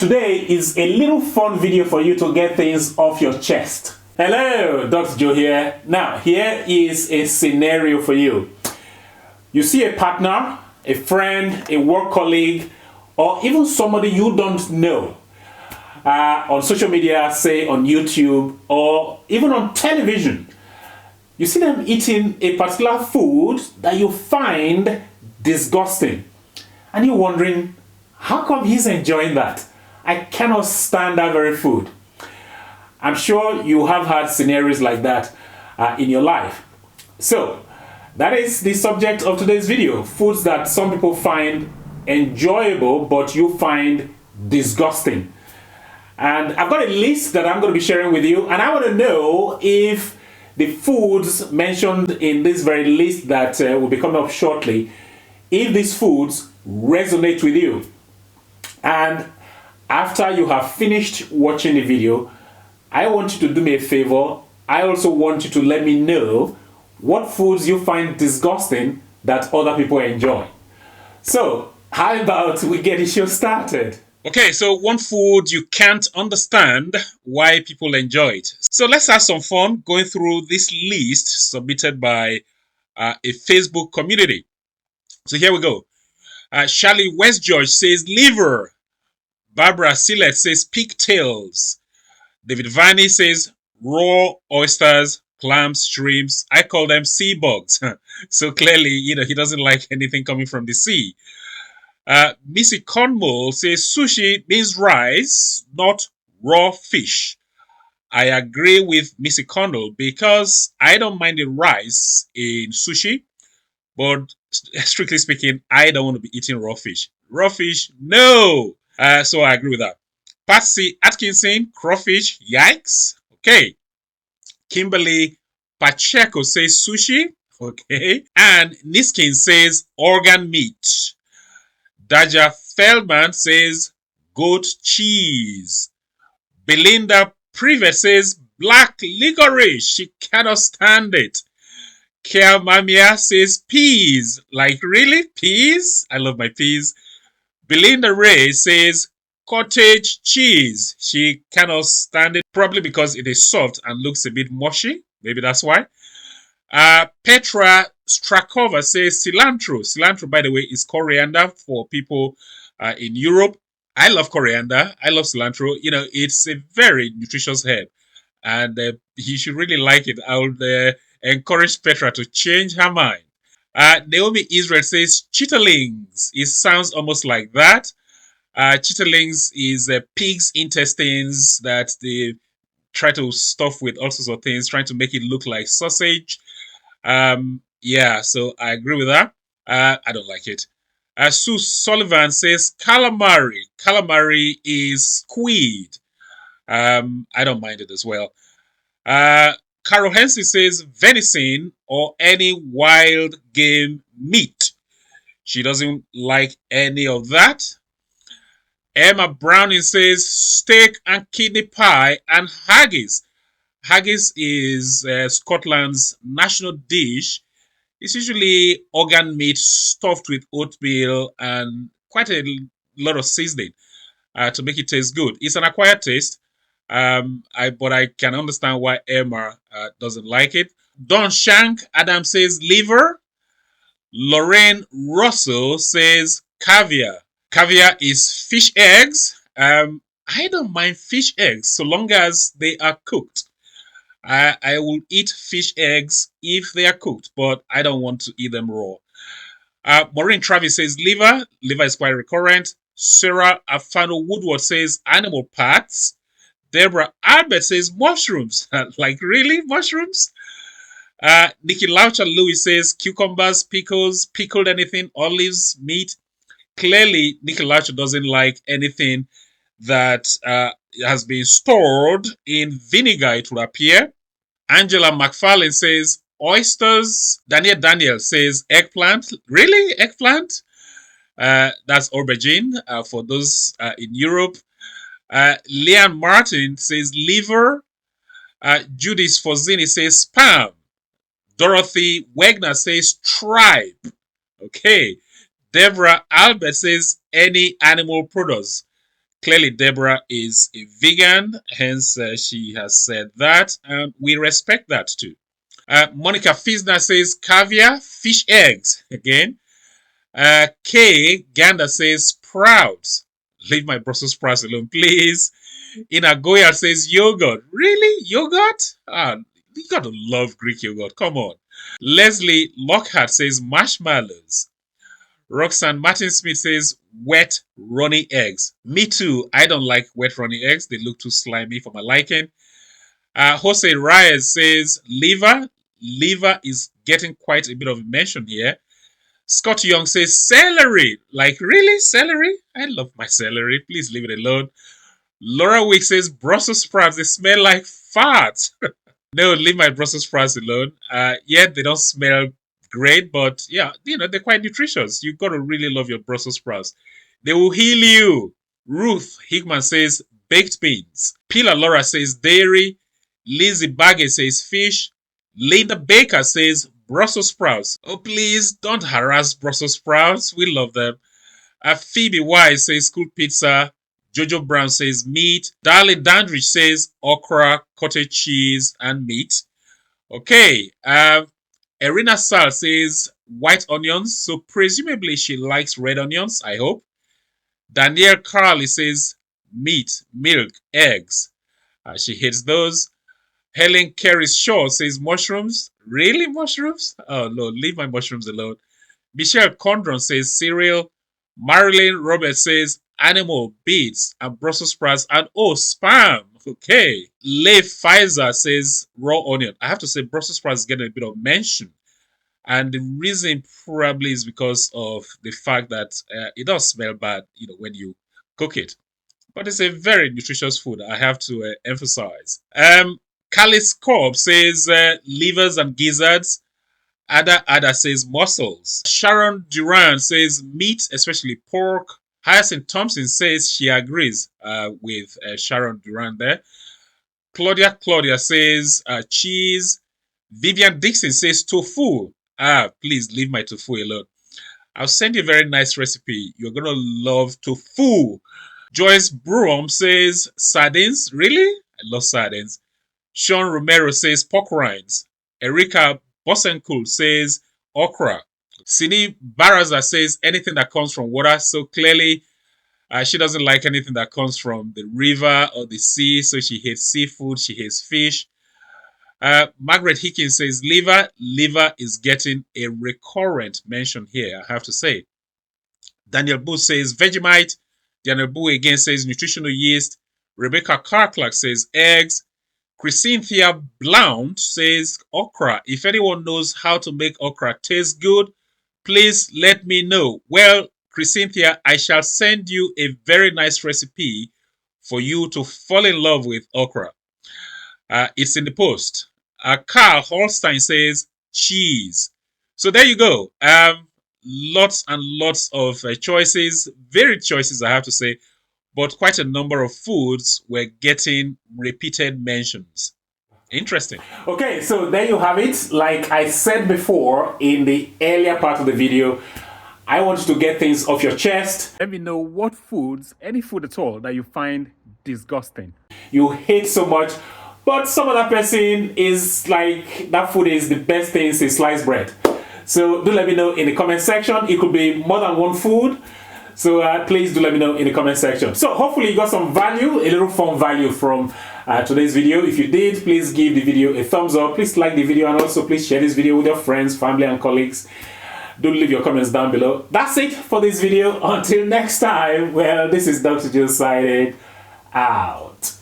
Today is a little fun video for you to get things off your chest. Hello, Dr. Joe here. Now, here is a scenario for you. You see a partner, a friend, a work colleague, or even somebody you don't know on social media, say on YouTube, or even on television. You see them eating a particular food that you find disgusting. And you're wondering, how come he's enjoying that? I cannot stand that very food. I'm sure you have had scenarios like that in your life. So, that is the subject of today's video. Foods that some people find enjoyable, but you find disgusting. And I've got a list that I'm going to be sharing with you, and I want to know if the foods mentioned in this very list that will be coming up shortly, if these foods resonate with you. And after you have finished watching the video, I want you to do me a favor. I also want you to let me know what foods you find disgusting that other people enjoy. So, how about we get the show started? Okay, so one food you can't understand why people enjoy it. So let's have some fun going through this list submitted by a Facebook community. So here we go. Charlie West George says liver. Barbara Sillet says pigtails. David Vanny says raw oysters, clams, shrimps. I call them sea bugs. So clearly, he doesn't like anything coming from the sea. Missy Cornwall says sushi means rice, not raw fish. I agree with Missy Cornwall because I don't mind the rice in sushi, but strictly speaking, I don't want to be eating raw fish. Raw fish, no! So I agree with that. Patsy Atkinson, crawfish, yikes. Okay. Kimberly Pacheco says sushi. Okay. And Niskin says organ meat. Daja Feldman says goat cheese. Belinda Privet says black licorice. She cannot stand it. Kia Mamia says peas. Like, really? Peas? I love my peas. Belinda Ray says cottage cheese. She cannot stand it, probably because it is soft and looks a bit mushy. Maybe that's why. Petra Strakova says cilantro. Cilantro, by the way, is coriander for people in Europe. I love coriander. I love cilantro. It's a very nutritious herb, and you should really like it. I would encourage Petra to change her mind. Naomi Israel says chitterlings. It sounds almost like that. Chitterlings is pig's intestines that they try to stuff with all sorts of things, trying to make it look like sausage. So I agree with that. I don't like it. Sue Sullivan says calamari. Calamari is squid. I don't mind it as well. Carol Hensley says venison or any wild game meat. She doesn't like any of that. Emma Browning says steak and kidney pie and haggis. Haggis is Scotland's national dish. It's usually organ meat stuffed with oatmeal and quite a lot of seasoning to make it taste good. It's an acquired taste. But I can understand why Emma doesn't like it. Don Shank Adam says liver. Lorraine Russell says caviar. Caviar is fish eggs. I don't mind fish eggs so long as they are cooked. I will eat fish eggs if they are cooked, but I don't want to eat them raw. Maureen Travis says liver. Liver is quite recurrent. Sarah Afano Woodward says animal parts. Deborah Albert says mushrooms. Like, really? Mushrooms? Nikki Laucher Lewis says cucumbers, pickles, pickled anything, olives, meat. Clearly, Nikki Laucher doesn't like anything that has been stored in vinegar, it would appear. Angela McFarlane says oysters. Daniel says eggplant. Really? Eggplant? That's aubergine for those in Europe. Leanne Martin says liver. Judith Fozzini says spam. Dorothy Wegner says tripe. Okay. Deborah Albert says any animal products. Clearly, Deborah is a vegan, hence she has said that, and we respect that too. Monica Fisner says caviar, fish eggs. Again, Kay Ganda says sprouts. Leave my Brussels sprouts alone, please. Inagoya says yogurt. Really? Yogurt? You gotta love Greek yogurt. Come on. Leslie Lockhart says marshmallows. Roxanne Martin Smith says wet runny eggs. Me too. I don't like wet runny eggs. They look too slimy for my liking. Jose Reyes says liver. Liver is getting quite a bit of mention here. Scott Young says celery. Like, really? Celery? I love my celery. Please leave it alone. Laura Wick says Brussels sprouts. They smell like fart. No, leave my Brussels sprouts alone. Yeah, they don't smell great, but yeah, they're quite nutritious. You've got to really love your Brussels sprouts. They will heal you. Ruth Hickman says baked beans. Pilar Laura says dairy. Lizzie Baggett says fish. Linda Baker says Brussels sprouts. Oh, please don't harass Brussels sprouts. We love them. Phoebe Wise says school pizza. Jojo Brown says meat. Darlene Dandridge says okra, cottage cheese, and meat. Okay. Erina Sal says white onions. So presumably she likes red onions, I hope. Danielle Carly says meat, milk, eggs. She hates those. Helen Carey Shaw says mushrooms. Really, mushrooms? Oh, no, leave my mushrooms alone. Michelle Condron says cereal. Marilyn Roberts says animal, beets, and Brussels sprouts, and oh, spam. Okay. Leif Pfizer says raw onion. I have to say, Brussels sprouts is getting a bit of mention. And the reason probably is because of the fact that it does smell bad, when you cook it. But it's a very nutritious food, I have to emphasize. Callis Corb says livers and gizzards. Ada says mussels. Sharon Duran says meat, especially pork. Hyacinth Thompson says she agrees with Sharon Duran there. Claudia says cheese. Vivian Dixon says tofu. Please leave my tofu alone. I'll send you a very nice recipe. You're going to love tofu. Joyce Broom says sardines. Really? I love sardines. Sean Romero says pork rinds. Erika Bosenkool says okra. Sini Baraza says anything that comes from water. So clearly, she doesn't like anything that comes from the river or the sea. So she hates seafood. She hates fish. Margaret Hickins says liver. Liver is getting a recurrent mention here, I have to say. Daniel Booth says Vegemite. Daniel Booth again says nutritional yeast. Rebecca Carclark says eggs. Chrysynthia Blount says okra. If anyone knows how to make okra taste good, please let me know. Well, Chrysynthia, I shall send you a very nice recipe for you to fall in love with okra. It's in the post. Carl Holstein says cheese. So there you go. Lots and lots of choices, varied choices, I have to say, but quite a number of foods were getting repeated mentions. Interesting. Okay, so there you have it. Like I said before in the earlier part of the video, I want you to get things off your chest. Let me know what foods, any food at all, that you find disgusting. You hate so much, but some other person is like, that food is the best thing since sliced bread. So do let me know in the comment section. It could be more than one food. So please do let me know in the comment section. So hopefully you got some value, a little fun value from today's video. If you did, please give the video a thumbs up. Please like the video, and also please share this video with your friends, family, and colleagues. Do leave your comments down below. That's it for this video. Until next time, well, this is Dr. Joe signing out.